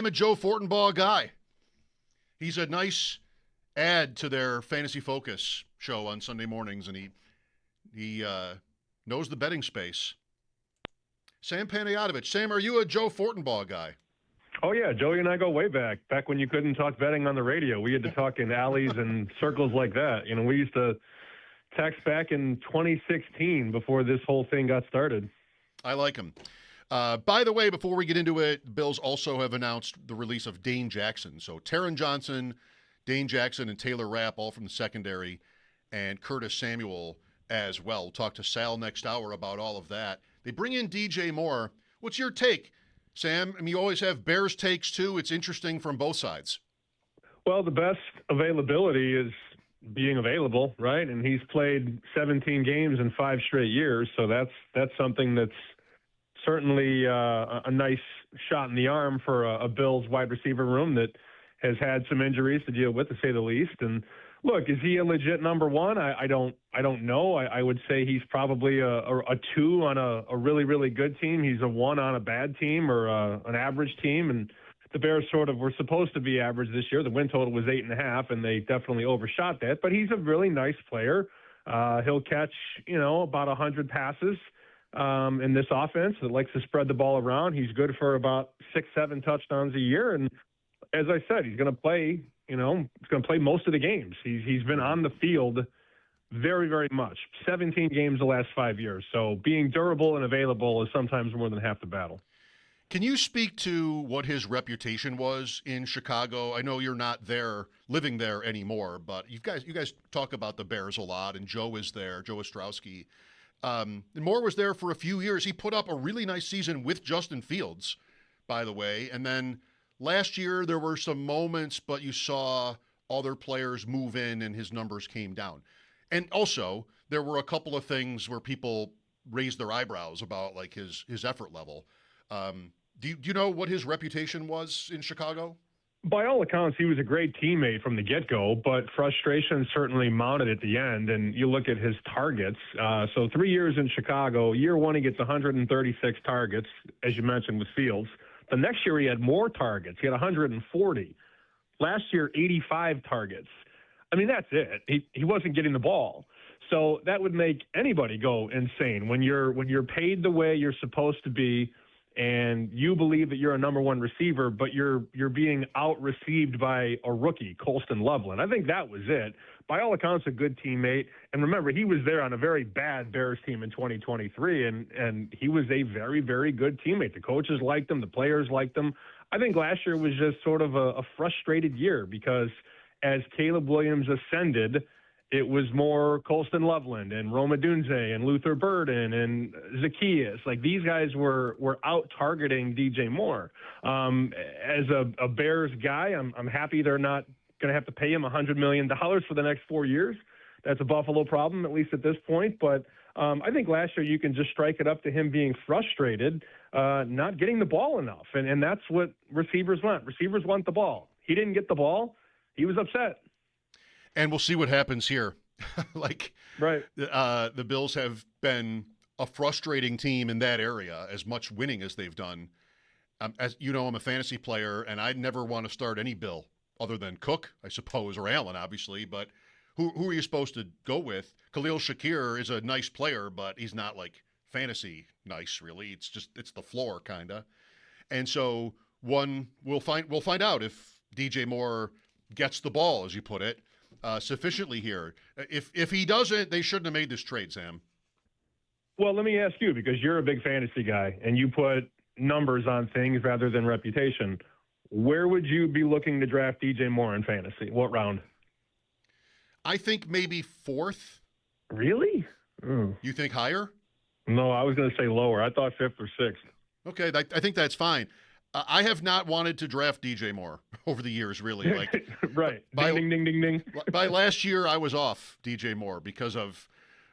I'm a Joe Fortenbaugh guy. He's a nice add to their Fantasy Focus show on Sunday mornings, and he knows the betting space. Sam Panayotovich. Sam, are you a Joe Fortenbaugh guy? Oh, yeah. Joey and I go way back when you couldn't talk betting on the radio. We had to talk in alleys and circles like that. You know, we used to text back in 2016 before this whole thing got started. I like him. By the way, before we get into it, the Bills also have announced the release of Dane Jackson. So Taron Johnson, Dane Jackson, and Taylor Rapp, all from the secondary, and Curtis Samuel as well. We'll talk to Sal next hour about all of that. They bring in DJ Moore. What's your take, Sam? I mean, you always have Bears takes, too. It's interesting from both sides. Well, the best availability is being available, right? And he's played 17 games in 5 straight years, so that's something that's certainly a nice shot in the arm for a Bills wide receiver room that has had some injuries to deal with, to say the least. And look, is he a legit number one? I don't know. I would say he's probably a 2 on a really, really good team. He's a 1 on a bad team or an average team. And the Bears sort of were supposed to be average this year. The win total was 8.5, and they definitely overshot that. But he's a really nice player. He'll catch, about 100 passes in this offense that likes to spread the ball around. He's good for about 6-7 touchdowns a year. And as I said, he's going to play, he's going to play most of the games. He's been on the field very, very much. 17 games the last 5 years. So being durable and available is sometimes more than half the battle. Can you speak to what his reputation was in Chicago? I know you're not there, living there anymore, but you guys talk about the Bears a lot, and Joe is there, Joe Ostrowski. And Moore was there for a few years. He put up a really nice season with Justin Fields, by the way. And then last year there were some moments, but you saw other players move in and his numbers came down. And also, there were a couple of things where people raised their eyebrows about like his effort level. Do you know what his reputation was in Chicago? By all accounts, he was a great teammate from the get-go, but frustration certainly mounted at the end. And you look at his targets. So 3 years in Chicago, year one, he gets 136 targets, as you mentioned, with Fields. The next year, he had more targets. He had 140. Last year, 85 targets. I mean, that's it. He wasn't getting the ball. So that would make anybody go insane. When you're paid the way you're supposed to be, and you believe that you're a number one receiver, but you're being out-received by a rookie, Colston Loveland. I think that was it. By all accounts, a good teammate. And remember, he was there on a very bad Bears team in 2023, and he was a very, very good teammate. The coaches liked him. The players liked him. I think last year was just sort of a frustrated year because as Caleb Williams ascended, it was more Colston Loveland and Rome Odunze and Luther Burden and Zacchaeus. Like, these guys were out targeting DJ Moore. As a Bears guy, I'm happy they're not going to have to pay him $100 million for the next 4 years. That's a Buffalo problem, at least at this point. But I think last year you can just strike it up to him being frustrated, not getting the ball enough. And that's what receivers want. Receivers want the ball. He didn't get the ball. He was upset. And we'll see what happens here. Right. The Bills have been a frustrating team in that area, as much winning as they've done. As you know, I'm a fantasy player, and I'd never want to start any Bill other than Cook, I suppose, or Allen, obviously. But who are you supposed to go with? Khalil Shakir is a nice player, but he's not like fantasy nice, really. It's the floor, kind of. And so we'll find out if DJ Moore gets the ball, as you put it, sufficiently here. If he doesn't, they shouldn't have made this trade, Sam. Well, let me ask you, because you're a big fantasy guy and you put numbers on things rather than reputation. Where would you be looking to draft DJ Moore in fantasy? What round? I think maybe 4th. Really? You think higher? No, I was going to say lower. I thought 5th or 6th. Okay, I think that's fine. I have not wanted to draft DJ Moore over the years, really. Like, right. Ding, ding, ding, ding, ding. By last year, I was off DJ Moore because of,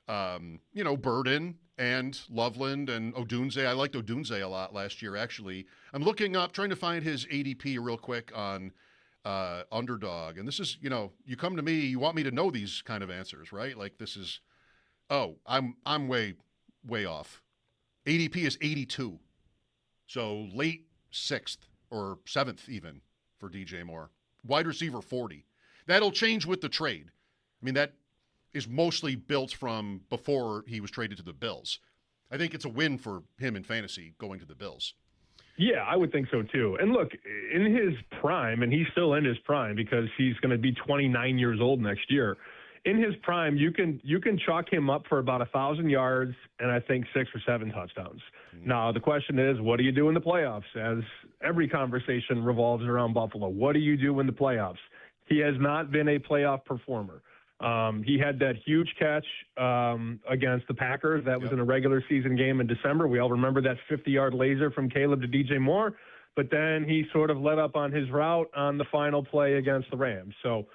Burden and Loveland and Odunze. I liked Odunze a lot last year, actually. I'm looking up, trying to find his ADP real quick on Underdog. And this is, you come to me, you want me to know these kind of answers, right? Like, this is, I'm way, way off. ADP is 82. So late 6th or 7th even for DJ Moore. Wide receiver 40. That'll change with the trade. I mean, that is mostly built from before he was traded to the Bills. I think it's a win for him in fantasy going to the Bills. Yeah, I would think so too. And look, in his prime, and he's still in his prime because he's going to be 29 years old next year. In his prime, you can chalk him up for about 1,000 yards and I think 6 or 7 touchdowns. Mm-hmm. Now, the question is, what do you do in the playoffs? As every conversation revolves around Buffalo. What do you do in the playoffs? He has not been a playoff performer. He had that huge catch against the Packers. That was in a regular season game in December. We all remember that 50-yard laser from Caleb to DJ Moore. But then he sort of let up on his route on the final play against the Rams. So,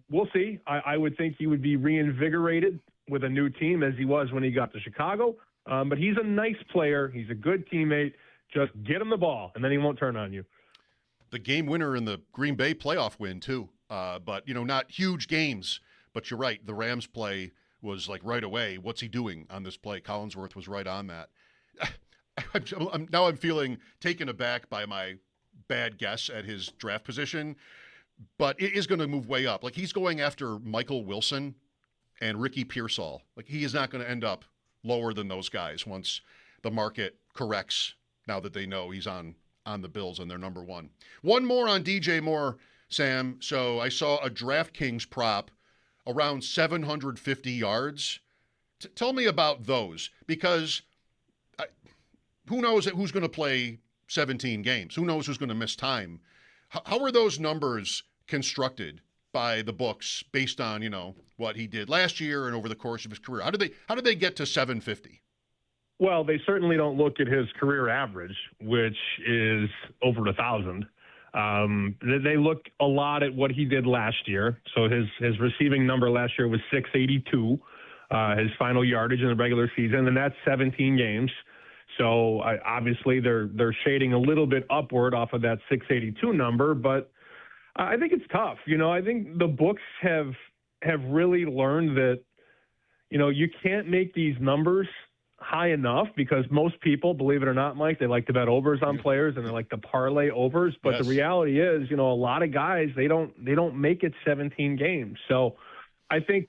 we'll see. I would think he would be reinvigorated with a new team as he was when he got to Chicago. But he's a nice player. He's a good teammate. Just get him the ball, and then he won't turn on you. The game winner in the Green Bay playoff win, too. But, not huge games. But you're right. The Rams play was like right away. What's he doing on this play? Collinsworth was right on that. I'm feeling taken aback by my bad guess at his draft position. But it is going to move way up. Like, he's going after Michael Wilson and Ricky Pearsall. Like, he is not going to end up lower than those guys once the market corrects now that they know he's on the Bills and they're number one. One more on DJ Moore, Sam. So I saw a DraftKings prop around 750 yards. Tell me about those, because who knows who's going to play 17 games? Who knows who's going to miss time? How are those numbers constructed by the books based on, what he did last year and over the course of his career? How did they get to 750? Well, they certainly don't look at his career average, which is over 1,000. They look a lot at what he did last year. So his receiving number last year was 682, his final yardage in the regular season, and that's 17 games. So obviously they're shading a little bit upward off of that 682 number, but I think it's tough. I think the books have really learned that, you can't make these numbers high enough, because most people, believe it or not, Mike, they like to bet overs on players and they like to parlay overs. But The reality is, a lot of guys, they don't make it 17 games. So I think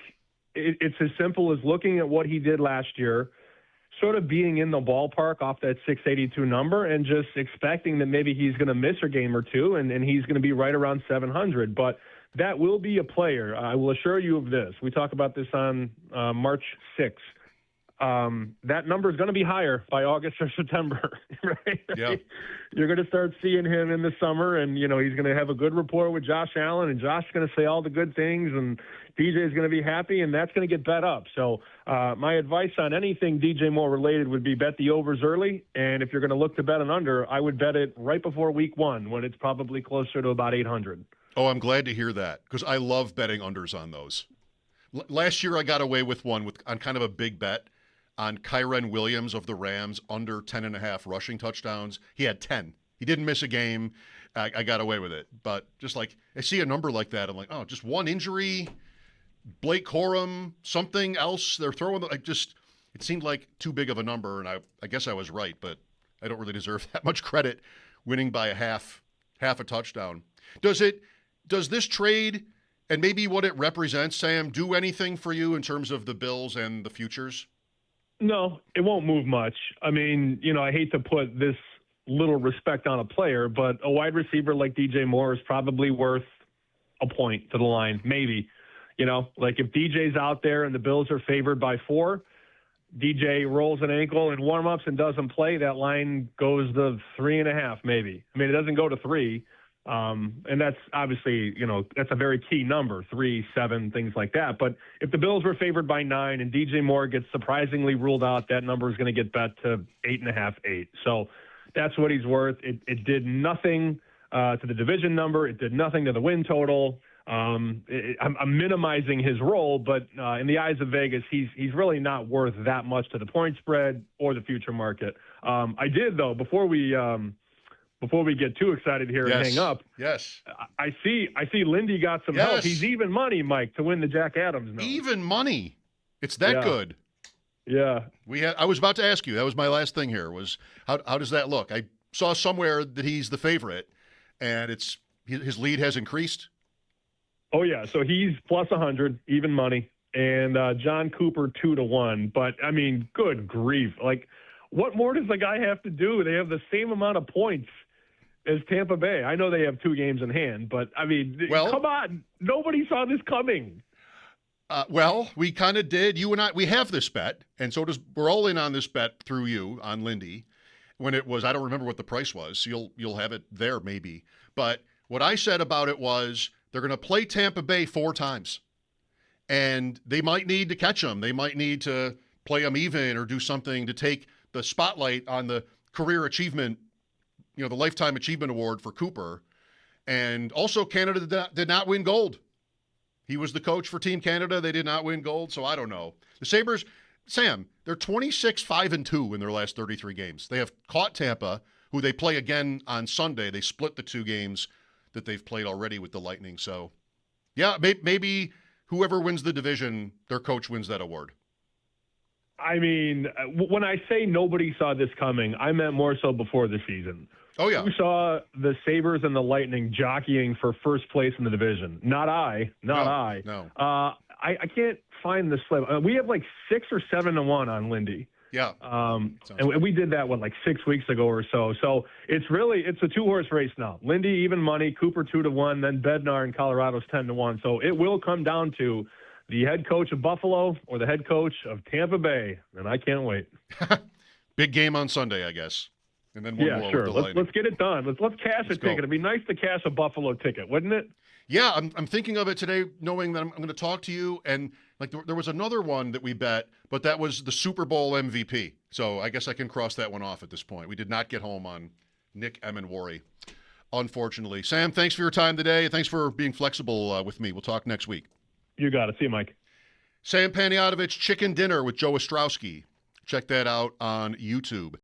it's as simple as looking at what he did last year, sort of being in the ballpark off that 682 number, and just expecting that maybe he's going to miss a game or two and he's going to be right around 700. But that will be a player. I will assure you of this. We talk about this on March 6th. That number is going to be higher by August or September, right? Yeah. You're going to start seeing him in the summer, and, he's going to have a good rapport with Josh Allen, and Josh is going to say all the good things, and DJ is going to be happy, and that's going to get bet up. So my advice on anything DJ Moore related would be bet the overs early, and if you're going to look to bet an under, I would bet it right before week 1 when it's probably closer to about 800. Oh, I'm glad to hear that, because I love betting unders on those. Last year I got away with one on kind of a big bet on Kyren Williams of the Rams, under 10.5 rushing touchdowns. He had 10. He didn't miss a game. I got away with it. But just like, I see a number like that, I'm like, oh, just one injury, Blake Corum, something else they're throwing. It seemed like too big of a number, and I guess I was right, but I don't really deserve that much credit, winning by a half a touchdown. Does this trade and maybe what it represents, Sam, do anything for you in terms of the Bills and the futures? No, it won't move much. I mean, I hate to put this little respect on a player, but a wide receiver like DJ Moore is probably worth a point to the line, maybe. Like if DJ's out there and the Bills are favored by 4, DJ rolls an ankle in warmups and doesn't play, that line goes to 3.5, maybe. I mean, it doesn't go to 3. And that's obviously, that's a very key number, 3, 7, things like that. But if the Bills were favored by 9 and DJ Moore gets surprisingly ruled out, that number is going to get bet to 8.5, 8. So that's what he's worth. It did nothing to the division number. It did nothing to the win total. I'm minimizing his role, but in the eyes of Vegas, he's really not worth that much to the point spread or the future market. I did, though, before we get too excited here and hang up. Yes. I see Lindy got some help. He's even money, Mike, to win the Jack Adams note. Even money. It's that good. Yeah. I was about to ask you. That was my last thing here, was how does that look? saw somewhere that he's the favorite, and his lead has increased. Oh yeah, so he's plus 100, even money, and John Cooper 2-1. But I mean, good grief! Like, what more does the guy have to do? They have the same amount of points as Tampa Bay. I know they have 2 games in hand, but I mean, come on, nobody saw this coming. Well, we kind of did. You and I, we have this bet, and so we're all in on this bet through you on Lindy. When it was, I don't remember what the price was. So you'll have it there maybe. But what I said about it was they're going to play Tampa Bay 4 times, and they might need to catch them. They might need to play them even or do something to take the spotlight on the career achievement, the Lifetime Achievement Award for Cooper. And also, Canada did not win gold. He was the coach for Team Canada. They did not win gold, so I don't know. The Sabres, Sam, they're 26-5-2 in their last 33 games. They have caught Tampa, who they play again on Sunday. They split the 2 games that they've played already with the Lightning. So, yeah, maybe whoever wins the division, their coach wins that award. I mean, when I say nobody saw this coming, I meant more so before the season. Oh, yeah. Who saw the Sabres and the Lightning jockeying for first place in the division? Not I. No. I can't find the slip. We have like 6 or 7-1 on Lindy. Yeah. And we did that, 6 weeks ago or so. So it's a 2-horse race now. Lindy, even money, Cooper 2-1, then Bednar in Colorado's 10-1. So it will come down to the head coach of Buffalo or the head coach of Tampa Bay, and I can't wait. Big game on Sunday, I guess. And then one more sure. with the Lightning. Let's get it done. Let's cash a ticket. It'd be nice to cash a Buffalo ticket, wouldn't it? Yeah, I'm thinking of it today, knowing that I'm going to talk to you. And there was another one that we bet, but that was the Super Bowl MVP. So I guess I can cross that one off at this point. We did not get home on Nick Emenwari, unfortunately. Sam, thanks for your time today. Thanks for being flexible with me. We'll talk next week. You got it. See you, Mike. Sam Panayotovich, Chicken Dinner with Joe Ostrowski. Check that out on YouTube.